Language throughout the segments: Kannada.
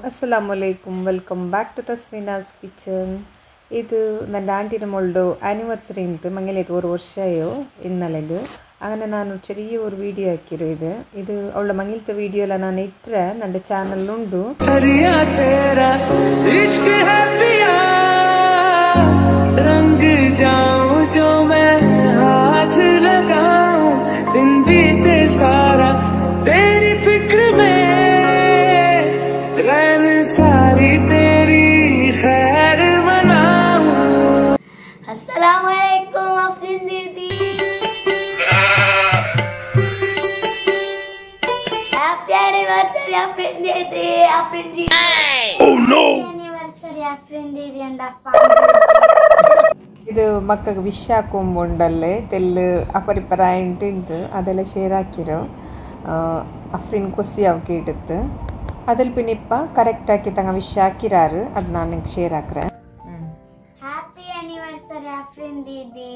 Assalamualaikum. Welcome back to Tasvina's kitchen. ಇದು ನನ್ನ ಆಂಟಿನ ಮೊಳ್ಳು ಆ್ಯನಿವರ್ಸರಿ ಅಂತ ಮಂಗಲೇದು ಒಂದು ವರ್ಷಯೋ ಇನ್ನಲೆದು അങ്ങനെ ನಾನು ചെറിയ ഒരു വീഡിയോ ആക്കിರೋ ಇದು ಅವಳ ಮಂಗಲದ ವಿಡಿಯೋ ಎಲ್ಲ ನಾನು ಇಟ್ಟರೆ ನನ್ನ ಚಾನಲ್ ಉಂಟು ಸರಿಯಾ ತೇರಾ ಇಶ್ಕ್ ಹೈ ಪಿಯಾ ರಂಗ್ ಜಾऊं जो मैं हाथ लगाऊं दिन बीते सारा तेरी फिक्र में रैन सारी तेरी खैर बनाऊं अस्सलाम वालेकुम अफरीन दीदी हैप्पी एनिवर्सरी अफरीन दीदी अफरीन जी ओह नो एनिवर्सरी अफरीन दीदी and ಇದು ಮಕ್ಕಗೆ ವಿಶ್ ಹಾಕೊಂಬೊಂಡಲ್ಲೇ ತೆಲ್ಲು ಅಪರಿಪರಾಯಿಂಟ್ ಇಂತು ಅದೆಲ್ಲ ಶೇರ್ ಹಾಕಿರೋ ಅಫ್ರಿನ್ ಖುಷಿ ಅವ್ ಕೇಟತ್ತು ಅದಲ್ಲಿ ಪಿನಿಪ್ಪ ಕರೆಕ್ಟ್ ಆಗಿ ತಂಗ ವಿಶ್ ಹಾಕಿರಾರು ಅದು ನಾನು ನಿಂಗೆ ಶೇರ್ ಹಾಕ್ರೆ हैप्पी एनिवर्सरी अफरीन दीदी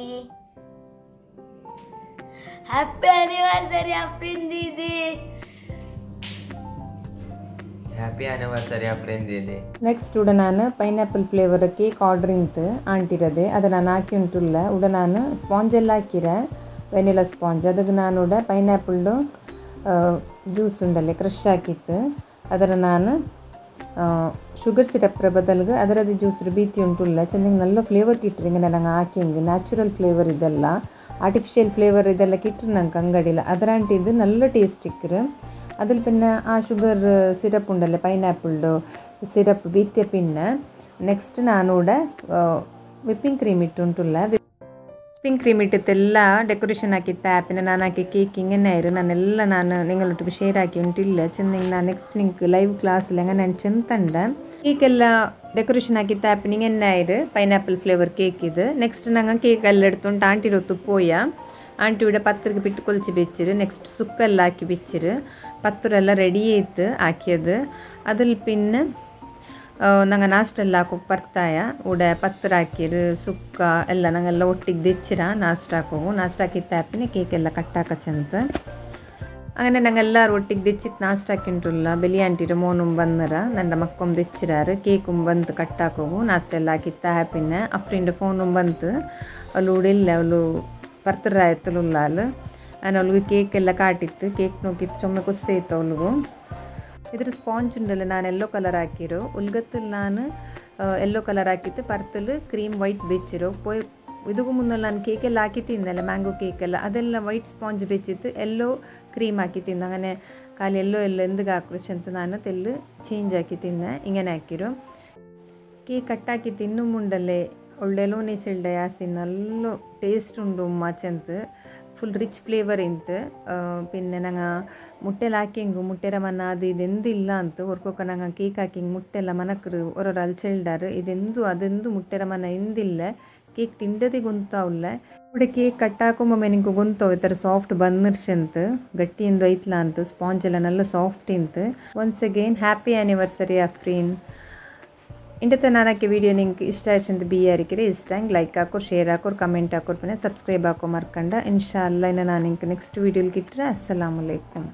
हैप्पी एनिवर्सरी अफरीन दीदी हैप्पी एनिवर्सरी अफरीन दीदी ನೆಕ್ಸ್ಟ್ ಉಡ ನಾನು ಪೈನಾಪಲ್ ಫ್ಲೇವರ್ ಕೇಕ್ ಆರ್ಡರ್ ಇಂತು ಆಂಟಿರದೆ ಅದು ನಾನು ಹಾಕಿ ಉಂಟುಲ್ಲ ಉಡ ನಾನು ಸ್ಪಾಂಜ್ ಎಲ್ಲ ಹಾಕಿರೆ ವೆನಿಲಾ ಸ್ಪಾಂಜ್ ಅದಕ್ಕೆ ನಾನು ಉಡ ಪೈನಾಪಲ್ದು ಜ್ಯೂಸ್ ಉಂಡಲ್ಲೇ ಕ್ರಷ್ ಹಾಕಿತ್ತು ಅದರ ನಾನು ಶುಗರ್ ಸಿರಪ್ರ ಬದಲಿಗೆ ಅದರದ್ದು ಜ್ಯೂಸ್ ಬೀತಿ ಉಂಟುಲ್ಲ ಚೆಂದಂಗೆ ನಲ್ಲ ಫ್ಲೇವರ್ ಕಿಟ್ರಿ ಹಿಂಗೆ ನಂಗೆ ಹಾಕಿ ಹಿಂಗೆ ನ್ಯಾಚುರಲ್ ಫ್ಲೇವರ್ ಇದೆಲ್ಲ ಆರ್ಟಿಫಿಷಿಯಲ್ ಫ್ಲೇವರ್ ಇದೆಲ್ಲ ಕಿಟ್ರಿ ನಂಗೆ ಅಂಗಡಿಲ್ಲ ಅದರಂಟಿದ್ದು ನಲ್ಲ ಟೇಸ್ಟ್ ಇಕ್ಕರು അതിൽ പിന്നെ ആ ഷുഗർ സിറപ്പ് ഉണ്ടല്ലോ പൈനാപ്പിളിൻ്റെ സിറപ്പ് ബീത്തിയ പിന്നെ നെക്സ്റ്റ് ഞാനിവിടെ വിപ്പിംഗ് ക്രീം ഇട്ടുണ്ടല്ല വിപ്പിംഗ് ക്രീം ഇട്ടിട്ടെല്ല ಡೆಕೋರೇಷನ್ ಹಾಕಿತ್ತು പിന്നെ ನಾನು ಹಾಕಿ ಕೇಕ್ ಹಿಂಗೇನೆ ಆಯ್ರು ನಾನೆಲ್ಲ ನಾನು ನಿങ്ങളೊಟ್ಟಿಗೆ ಶೇರ್ ಹಾಕಿ ಉಂಟಿಲ್ಲ ಚೆಂದಂಗೆ ನಾನು ನೆಕ್ಸ್ಟ್ ನಿಂಗೆ ಲೈವ್ ಕ್ಲಾಸಲ್ಲಿ ಹಂಗೆ ನಾನು ಚೆಂತಂಡ ಕೇಕೆಲ್ಲ ಡೆಕೋರೇಷನ್ ಹಾಕಿತ್ತು ಆ್ಯಪ್ ಹಿಂಗೇನೆ ಆಯ್ರು ಪೈನಾಪಲ್ ಫ್ಲೇವರ್ ಕೇಕ್ ಇದು ನೆಕ್ಸ್ಟ್ ನಂಗೆ ಕೇಕ್ ಎಲ್ಲ എടുത്തുകൊണ്ട് ആൻറ്റിരൊത്ത് പോയാ ആൻറ്റിയുടെ പത്തരക്ക് പിട്ട് കൊളിച്ച് വെച്ചിട്ട് നെക്സ്റ്റ് സുക്കെല്ലാം ആക്കി വെച്ചിട്ട് പത്തരെല്ലാം റെഡി ചെയ്ത് ആക്കിയത് അതിൽ പിന്നെ ഞങ്ങൾ നാസ്റ്റെല്ലാം ആക്കും പർത്തായ ഇവിടെ പത്തരാക്കിയത് സുക്ക ಎಲ್ಲ ഞങ്ങളെಲ್ಲ ಒಟ್ಟಿಗೆ ದೆಚ್ಚಿರ ನಾಷ್ಟ ಹಾಕೋವು ನಾಷ್ಟ ಹಾಕಿತ್ತು ಆ್ಯಪಿನ ಕೇಕೆಲ್ಲ ಕಟ್ಟಾಕಚ್ಚಂತ അങ്ങനെ ഞങ്ങളെല്ലാവരും ಒಟ್ಟಿಗೆ ದೆಚ್ಚಿತ್ತು ನಾಷ್ಟ ಹಾಕಿಂಟುಲ್ಲ ಬೆಲಿ ಆಂಟಿರು ಮೋನು ಬಂದರ ನನ್ನ ಮಕ್ಕೊಮ್ ದೆಚ್ಚಿರಾರು ಕೇಕು ಬಂತು ಕಟ್ಟಾಕೋವು ನಾಷ್ಟ ಎಲ್ಲ ಹಾಕಿತ್ತು ಆ್ಯಪಿನ ಅಫ್ರಿಂಡ್ ಫೋನು ಬಂತು ಅವಳು ಉಡಿಲ್ಲ ಅವಳು ಬರ್ತಿರಾಯ್ತಲ್ಲ ನಾನು ಅವಳಿಗೆ ಕೇಕ್ ಎಲ್ಲ ಕಾಟಿತ್ತು ಕೇಕ್ ನೋಕಿತ್ತು ಚೊಮ್ಮೆ ಕುಸ್ತೆ ಇತ್ತು ಅವಳಿಗೂ ಇದ್ರ ಸ್ಪಾಂಜ್ ಉಂಡಲ್ಲ ನಾನು ಎಲ್ಲೋ ಕಲರ್ ಹಾಕಿರೋ ಉಲ್ಗತ್ತಲ್ಲಿ ನಾನು ಎಲ್ಲೋ ಕಲರ್ ಹಾಕಿತ್ತು ಪರ್ತಲು ಕ್ರೀಮ್ ವೈಟ್ ಬೆಚ್ಚಿರೋ ಪೋಯ್ ಇದಕ್ಕೂ ಮುನ್ನಲ್ಲ ನಾನು ಕೇಕೆಲ್ಲ ಹಾಕಿ ತಿಂದಲ್ಲ ಮ್ಯಾಂಗೋ ಕೇಕೆಲ್ಲ ಅದೆಲ್ಲ ವೈಟ್ ಸ್ಪಾಂಜ್ ಬೆಚ್ಚಿತ್ತು ಎಲ್ಲೋ ಕ್ರೀಮ್ ಹಾಕಿ ತಿಂದು അങ്ങനെ ಖಾಲಿ ಎಲ್ಲೋ ಎಂದಿಗೆ ಹಾಕ್ರುಚ್ ಅಂತ ನಾನು ತೆಲ್ಲು ಚೇಂಜ್ ಹಾಕಿ ತಿಂದೆ ಹಿಂಗನೆ ಹಾಕಿರೋ ಕೇಕ್ ಕಟ್ಟಾಕಿ ತಿನ್ನು ಮುಂಡಲ್ಲೇ ಒಳ್ಳೆಲೋನೇ ಚೆಲ್ಡೆ ಯಾಸಿ ನಲ್ಲೋ ಟೇಸ್ಟ್ ಉಂಡು ಮಚ್ಚಂತ ಫುಲ್ ರಿಚ್ ಫ್ಲೇವರ್ ಇಂತು പിന്നെ ನಂಗೆ ಮುಟ್ಟೆಲ್ಲ ಹಾಕಿಂಗು ಮುಟ್ಟೆರ ಮನ ಅದು ಇದೆಂದಿಲ್ಲ ಅಂತ ಒರ್ಕೋಕ ನಂಗೆ ಕೇಕ್ ಹಾಕಿಂಗ್ ಮುಟ್ಟೆಲ್ಲ ಮನಕ್ರು ಒರೊರು ಅಲ್ಚೆಲ್ಡಾರು ಇದೆಂದು ಅದೆಂದು ಮುಟ್ಟೆರ ಮನ ಎಂದಿಲ್ಲ ಕೇಕ್ ತಿಂಡದೆ ಗೊಂತಾವಿಲ್ಲ ഇവിടെ ಕೇಕ್ ಕಟ್ಟಾಕೊಂಬ ನಿಂಗೆ ಗೊಂತಾವ ಈ ಥರ ಸಾಫ್ಟ್ ಬಂದಿರ್ಸಂತ ಗಟ್ಟಿಯಿಂದ ಐತ್ಲ ಅಂತ ಸ್ಪಾಂಜ್ ಎಲ್ಲ നല്ല ಸಾಫ್ಟ್ ಇಂತು once again happy anniversary Afreen ಇಂಟത്തെ ನಾನಕ್ಕೆ ವಿಡಿಯೋ ನಿಂಗೆ ಇಷ್ಟ ಆಯ್ತು ಬಿಯಾರಿಕೆರೆ ಇಷ್ಟ ಹಂಗೆ ಲೈಕ್ ಹಾಕೋರು ಶೇರ್ ಹಾಕೋರು ಕಮೆಂಟ್ ಹಾಕೋರು പിന്നെ ಸಬ್ಸ್ಕ್ರೈಬ್ ಹಾಕೋ ಮರ್ಕಂಡ ಇನ್ಶಾ ಅಲ್ಲ ಇನ್ನು ನಾನು ನಿಂಗೆ ನೆಕ್ಸ್ಟ್ ವೀಡಿಯೋಲಿ ಗಿಟ್ಟರೆ ಅಸ್ಸಲಾಮು ಅಲೈಕುಮ್